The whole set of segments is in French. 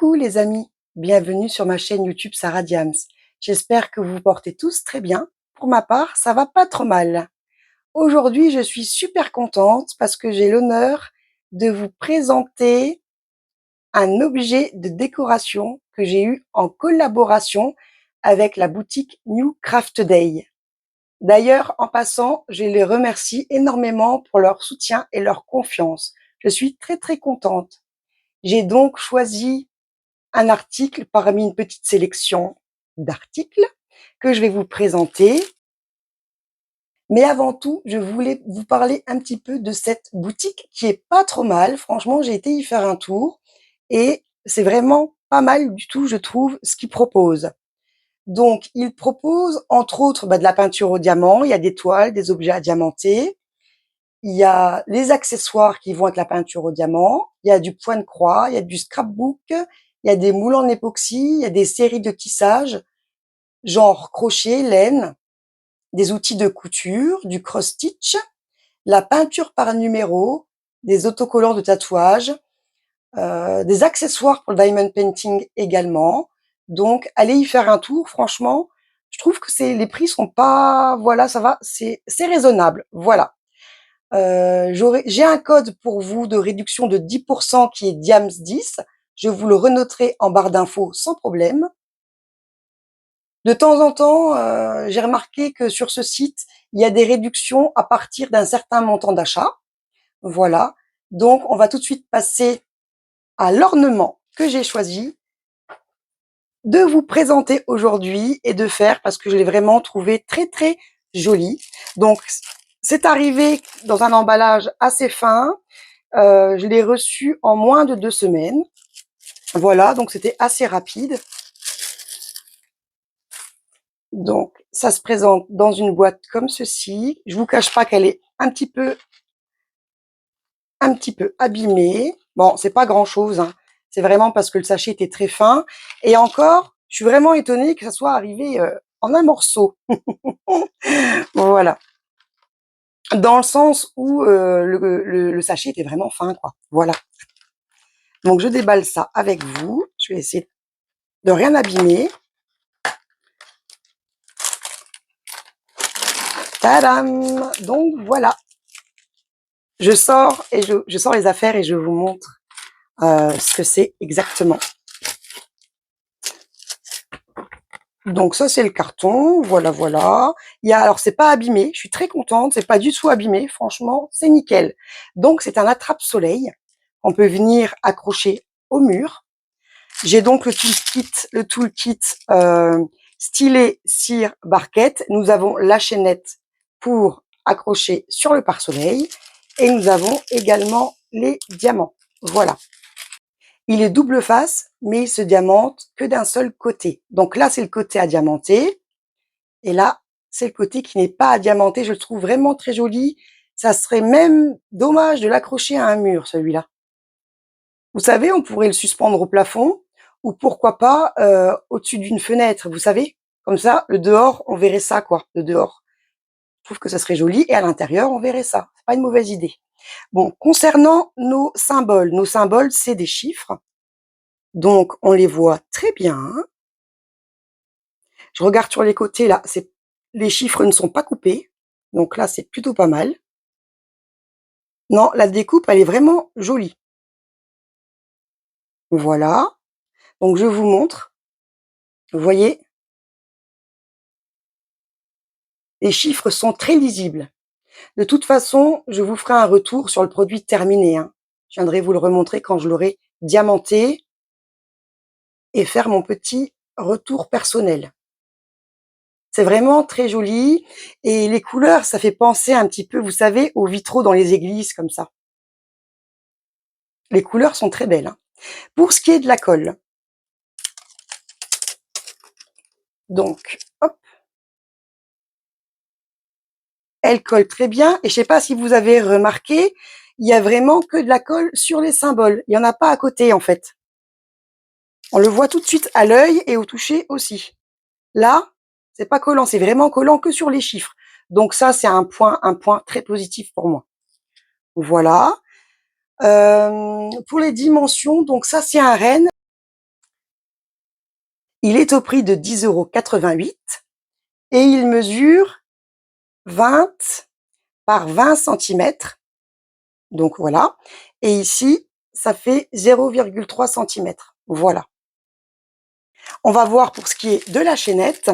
Coucou les amis, bienvenue sur ma chaîne YouTube Sarah Diams. J'espère que vous vous portez tous très bien. Pour ma part, ça va pas trop mal. Aujourd'hui, je suis super contente parce que j'ai l'honneur de vous présenter un objet de décoration que j'ai eu en collaboration avec la boutique New Craft Day. D'ailleurs, en passant, je les remercie énormément pour leur soutien et leur confiance. Je suis très contente. J'ai donc choisi un article parmi une petite sélection d'articles que je vais vous présenter. Mais avant tout, je voulais vous parler un petit peu de cette boutique qui est pas trop mal. Franchement, j'ai été y faire un tour et c'est vraiment pas mal du tout, je trouve, ce qu'ils proposent. Donc, ils proposent, entre autres, de la peinture au diamant. Il y a des toiles, des objets à diamanter. Il y a les accessoires qui vont avec la peinture au diamant. Il y a du point de croix, il y a du scrapbook, il y a des moules en époxy, il y a des séries de tissage, genre crochet, laine, des outils de couture, du cross-stitch, la peinture par numéro, des autocollants de tatouage, des accessoires pour le diamond painting également. Donc, allez y faire un tour. Franchement, je trouve que les prix sont pas, voilà, ça va, c'est raisonnable. Voilà. J'ai un code pour vous de réduction de 10% qui est DIAMS10. Je vous le renoterai en barre d'infos sans problème. De temps en temps, j'ai remarqué que sur ce site, il y a des réductions à partir d'un certain montant d'achat. Voilà. Donc, on va tout de suite passer à l'ornement que j'ai choisi de vous présenter aujourd'hui et de faire parce que je l'ai vraiment trouvé très joli. Donc, c'est arrivé dans un emballage assez fin. Je l'ai reçu en moins de 2 semaines. Voilà, donc c'était assez rapide. Donc, ça se présente dans une boîte comme ceci. Je vous cache pas qu'elle est un petit peu abîmée. Bon, c'est pas grand-chose, hein. C'est vraiment parce que le sachet était très fin. Et encore, je suis vraiment étonnée que ça soit arrivé en un morceau. Voilà. Dans le sens où le sachet était vraiment fin, quoi. Voilà. Donc, je déballe ça avec vous. Je vais essayer de rien abîmer. Tadam! Donc, voilà. Je sors les affaires et je vous montre ce que c'est exactement. Donc ça c'est le carton, voilà. Alors c'est pas abîmé, je suis très contente, c'est pas du tout abîmé, franchement c'est nickel. Donc c'est un attrape-soleil, on peut venir accrocher au mur. J'ai donc le toolkit stylet, cire, barquette. Nous avons la chaînette pour accrocher sur le pare-soleil et nous avons également les diamants. Voilà. Il est double face, mais il se diamante que d'un seul côté. Donc là, c'est le côté à diamanter. Et là, c'est le côté qui n'est pas à diamanter. Je le trouve vraiment très joli. Ça serait même dommage de l'accrocher à un mur, celui-là. Vous savez, on pourrait le suspendre au plafond ou pourquoi pas au-dessus d'une fenêtre, vous savez. Comme ça, le dehors, on verrait ça, quoi, le dehors. Je trouve que ça serait joli. Et à l'intérieur, on verrait ça. C'est pas une mauvaise idée. Bon, concernant nos symboles, c'est des chiffres. Donc, on les voit très bien. Je regarde sur les côtés, là, les chiffres ne sont pas coupés. Donc là, c'est plutôt pas mal. Non, la découpe, elle est vraiment jolie. Voilà. Donc, je vous montre. Vous voyez, les chiffres sont très lisibles. De toute façon, je vous ferai un retour sur le produit terminé, hein. Je viendrai vous le remontrer quand je l'aurai diamanté et faire mon petit retour personnel. C'est vraiment très joli et les couleurs, ça fait penser un petit peu, vous savez, aux vitraux dans les églises comme ça. Les couleurs sont très belles, hein. Pour ce qui est de la colle, donc, hop, elle colle très bien et je sais pas si vous avez remarqué, il y a vraiment que de la colle sur les symboles. Il y en a pas à côté, en fait. On le voit tout de suite à l'œil et au toucher aussi. Là, c'est pas collant, c'est vraiment collant que sur les chiffres. Donc ça, c'est un point très positif pour moi. Voilà. Pour les dimensions, donc ça, c'est un renne. Il est au prix de 10,88 € et il mesure 20 par 20 centimètres. Donc voilà. Et ici, ça fait 0,3 centimètres. Voilà. On va voir pour ce qui est de la chaînette.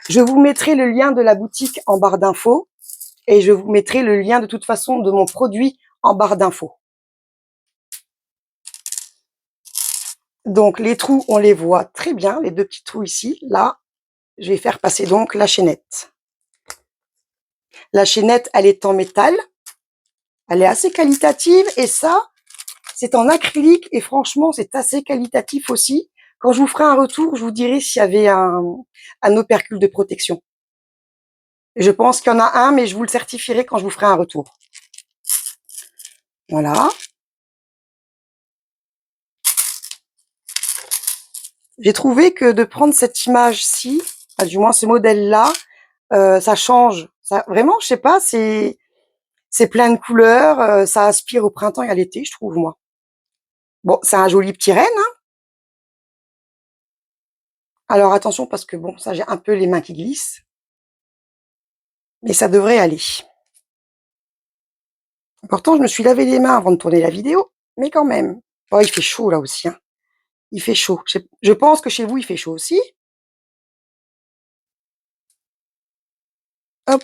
Je vous mettrai le lien de la boutique en barre d'infos et je vous mettrai le lien de toute façon de mon produit en barre d'infos. Donc les trous, on les voit très bien, les deux petits trous ici. Là, je vais faire passer donc la chaînette. La chaînette, elle est en métal. Elle est assez qualitative et ça, c'est en acrylique et franchement, c'est assez qualitatif aussi. Quand je vous ferai un retour, je vous dirai s'il y avait un opercule de protection. Je pense qu'il y en a un, mais je vous le certifierai quand je vous ferai un retour. Voilà. J'ai trouvé que de prendre cette image-ci, du moins ce modèle-là, ça change. Ça, vraiment, je sais pas, c'est plein de couleurs, ça aspire au printemps et à l'été, je trouve, moi. Bon, c'est un joli petit renne, hein. Alors attention parce que bon, ça j'ai un peu les mains qui glissent, mais ça devrait aller. Pourtant, je me suis lavé les mains avant de tourner la vidéo, mais quand même. Oh, il fait chaud là aussi, hein. Il fait chaud. Je pense que chez vous, il fait chaud aussi. Hop.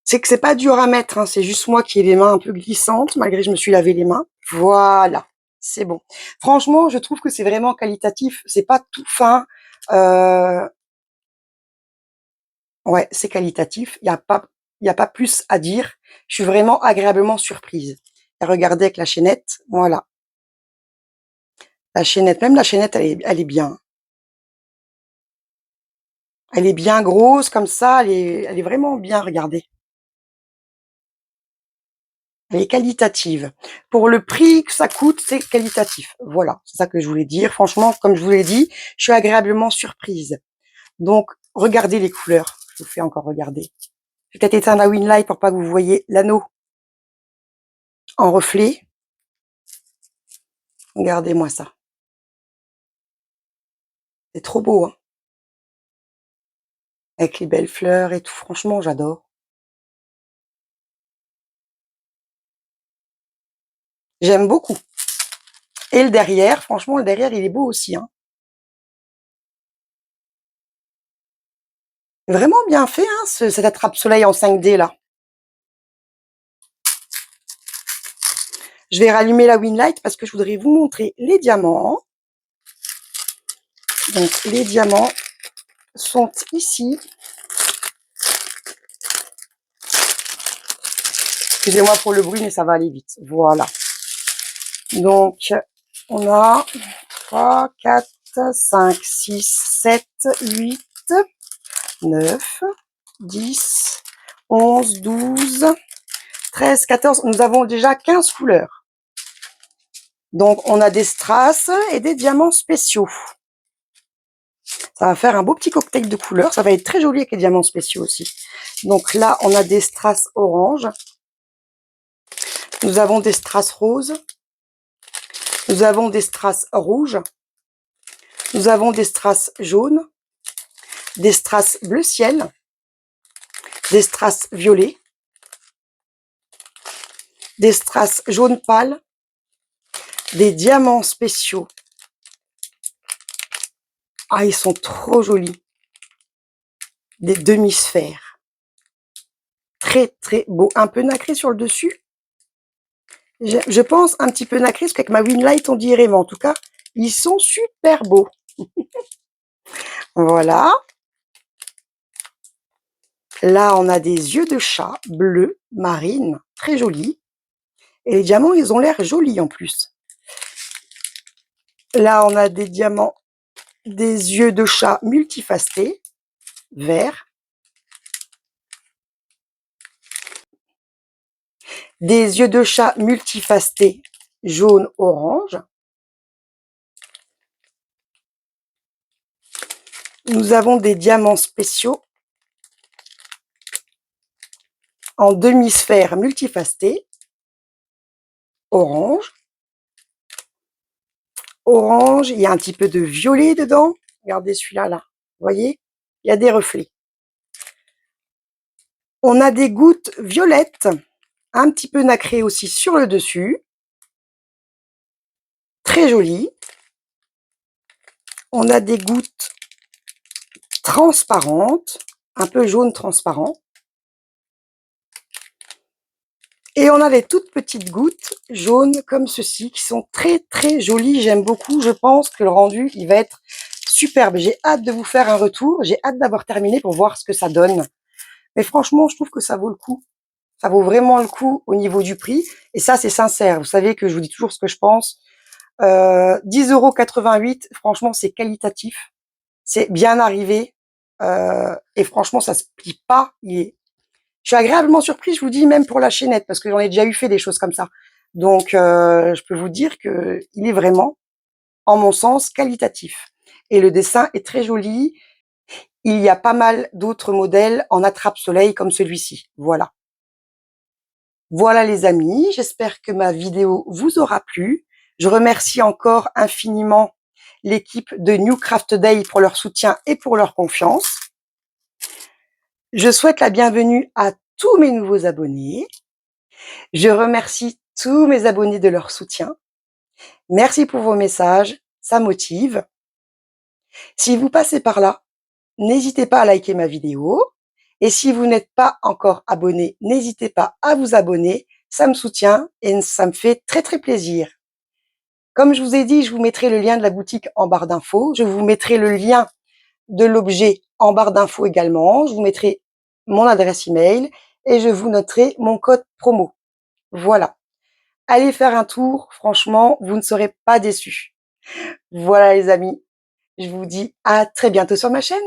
C'est que c'est pas dur à mettre, hein, c'est juste moi qui ai les mains un peu glissantes, malgré que je me suis lavé les mains. Voilà, c'est bon. Franchement, je trouve que c'est vraiment qualitatif. C'est pas tout fin. Euh, ouais, c'est qualitatif. Il y a pas plus à dire. Je suis vraiment agréablement surprise. Et regardez avec la chaînette, voilà. La chaînette, même la chaînette, elle est bien. Elle est bien grosse comme ça. Elle est vraiment bien. Regardez. Elle est qualitative. Pour le prix que ça coûte, c'est qualitatif. Voilà, c'est ça que je voulais dire. Franchement, comme je vous l'ai dit, je suis agréablement surprise. Donc, regardez les couleurs. Je vous fais encore regarder. Je vais peut-être éteindre la Winlight pour pas que vous voyez l'anneau en reflet. Regardez-moi ça. C'est trop beau, hein. Avec les belles fleurs et tout. Franchement, j'adore. J'aime beaucoup. Et le derrière, franchement, le derrière, il est beau aussi, hein. Vraiment bien fait, hein, cet attrape-soleil en 5D, là. Je vais rallumer la Winlight parce que je voudrais vous montrer les diamants. Donc, les diamants sont ici. Excusez-moi pour le bruit, mais ça va aller vite. Voilà. Donc, on a 3, 4, 5, 6, 7, 8, 9, 10, 11, 12, 13, 14. Nous avons déjà 15 couleurs. Donc, on a des strass et des diamants spéciaux. Ça va faire un beau petit cocktail de couleurs. Ça va être très joli avec les diamants spéciaux aussi. Donc là, on a des strass orange. Nous avons des strass roses. Nous avons des strass rouges. Nous avons des strass jaunes. Des strass bleu ciel. Des strass violets. Des strass jaune pâle. Des diamants spéciaux. Ah, ils sont trop jolis. Des demi-sphères. Très, très beau. Un peu nacré sur le dessus. Je pense un petit peu nacré, parce qu'avec ma Winlight, on dirait, mais en tout cas, ils sont super beaux. Voilà. Là, on a des yeux de chat bleu marine, très jolis. Et les diamants, ils ont l'air jolis en plus. Là, on a des diamants, des yeux de chat multifacés, verts. Des yeux de chat multifacés, jaune-orange. Nous avons des diamants spéciaux. en demi-sphère multifacetée, orange. Orange, il y a un petit peu de violet dedans. Regardez celui-là, là. Vous voyez? Il y a des reflets. On a des gouttes violettes, un petit peu nacrées aussi sur le dessus. Très joli. On a des gouttes transparentes, un peu jaune transparent. Et on a les toutes petites gouttes jaunes comme ceci qui sont très très jolies. J'aime beaucoup. Je pense que le rendu, il va être superbe. J'ai hâte de vous faire un retour. J'ai hâte d'avoir terminé pour voir ce que ça donne. Mais franchement, je trouve que ça vaut le coup. Ça vaut vraiment le coup au niveau du prix. Et ça, c'est sincère. Vous savez que je vous dis toujours ce que je pense. 10,88 €, franchement, c'est qualitatif. C'est bien arrivé. Et franchement, ça se plie pas. Je suis agréablement surprise, je vous dis, même pour la chaînette, parce que j'en ai déjà eu fait des choses comme ça. Donc, je peux vous dire que il est vraiment, en mon sens, qualitatif. Et le dessin est très joli. Il y a pas mal d'autres modèles en attrape-soleil comme celui-ci. Voilà. Voilà les amis, j'espère que ma vidéo vous aura plu. Je remercie encore infiniment l'équipe de New Craft Day pour leur soutien et pour leur confiance. Je souhaite la bienvenue à tous mes nouveaux abonnés. Je remercie tous mes abonnés de leur soutien. Merci pour vos messages, ça motive. Si vous passez par là, n'hésitez pas à liker ma vidéo. Et si vous n'êtes pas encore abonné, n'hésitez pas à vous abonner. Ça me soutient et ça me fait très très plaisir. Comme je vous ai dit, je vous mettrai le lien de la boutique en barre d'infos. Je vous mettrai le lien de l'objet en barre d'infos également. Je vous mettrai mon adresse email et je vous noterai mon code promo. Voilà. Allez faire un tour. Franchement, vous ne serez pas déçus. Voilà les amis. Je vous dis à très bientôt sur ma chaîne.